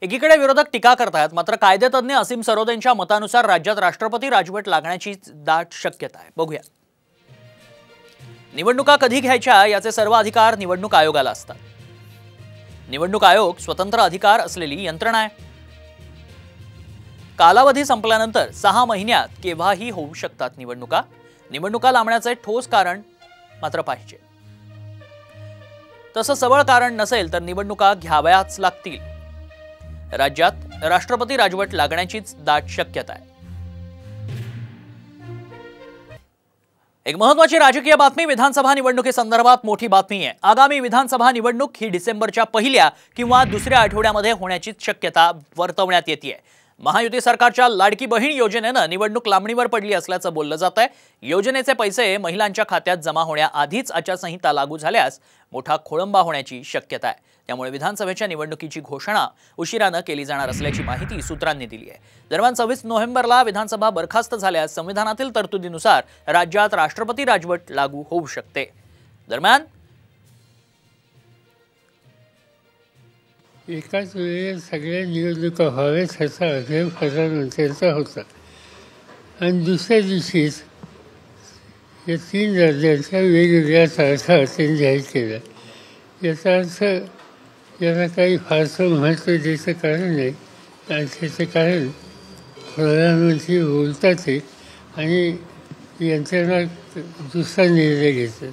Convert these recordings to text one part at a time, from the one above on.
एकीकडे विरोधक टीका करतात, मात्र कायदेतज्ञ असीम सरोदेंच्या मतानुसार राज्यात राष्ट्रपती राजवट लागण्याची दाट शक्यता आहे। बघूया, निवडणुका कधी घ्यायच्या याचे सर्व अधिकार निवडणूक आयोगाला असतात। निवडणूक आयोग स्वतंत्र अधिकार असलेली यंत्रणा आहे। कालावधी संपल्यानंतर 6 महिन्यात केव्हाही होऊ शकतात निवडणुका लांबण्याचे ठोस कारण मात्र पाहिजे। तसं सबळ कारण नसेल तर निवडणुका घ्याव्याच लागतील। राज्यात राष्ट्रपती राजवट लागण्याचीच दाट शक्यता आहे। एक महत्त्वाची राजकीय बातमी विधानसभा निवडणुकीसंदर्भात मोठी बातमी आहे। आगामी विधानसभा निवडणूक ही डिसेंबरच्या पहिल्या किंवा दुसऱ्या आठवड्यामध्ये होण्याची शक्यता वर्तवण्यात येते। महायुती सरकारच्या लाडकी बहीण योजनेने निवडणूक लांबणीवर पडली असल्याचं बोललं जात आहे। योजनेचे पैसे महिलांच्या खात्यात जमा होण्याआधीच आचारसंहिता लागू झाल्यास मोठा खोळंबा होण्याची शक्यता आहे। त्यामुळे विधानसभेच्या निवडणुकीची घोषणा उशिराने केली जाणार असल्याची माहिती सूत्रांनी दिली आहे। दरम्यान 26 नोव्हेंबरला विधानसभा बरखास्त झाल्यास संविधानातील तरतुदीनुसार राज्यात राष्ट्रपती राजवट लागू होऊ शकते। दरम्यान एकाच वेळी सगळ्या निवडणुका व्हाव्यात असा आग्रह प्रधानमंत्र्यांचा होता आणि दुसऱ्या दिवशीच या 3 राज्यांच्या वेगवेगळ्या तारखा त्यांनी जाहीर केल्या। याचा अर्थ याला काही फारसं महत्त्व द्यायचं कारण नाही आणि त्याचं कारण प्रधानमंत्री बोलतात आणि यंत्रणा दुसरा निर्णय घेतात।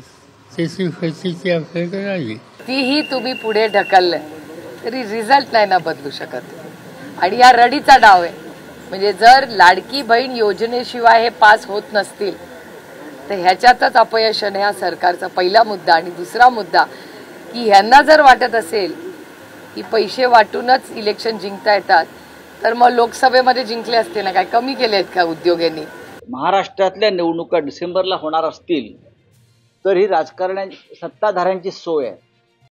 त्याची फजिती आपल्याकडे आली। तीही तुम्ही पुढे ढकललं तरी रिझल्ट नाही ना बदलू शकत आणि या रडीचा डाव आहे। म्हणजे जर लाडकी बहीण योजनेशिवाय हे पास होत नसतील तर ह्याच्यातच अपयश आहे हा सरकारचा पहिला मुद्दा। आणि दुसरा मुद्दा की ह्यांना जर वाटत असेल की पैसे वाटूनच इलेक्शन जिंकता येतात तर मग लोकसभेमध्ये जिंकले असते ना, काय कमी केले आहेत का उद्योगांनी? महाराष्ट्रातल्या निवडणुका डिसेंबरला होणार असतील तर ही राजकारण्यांची सत्ताधाऱ्यांची सोय आहे।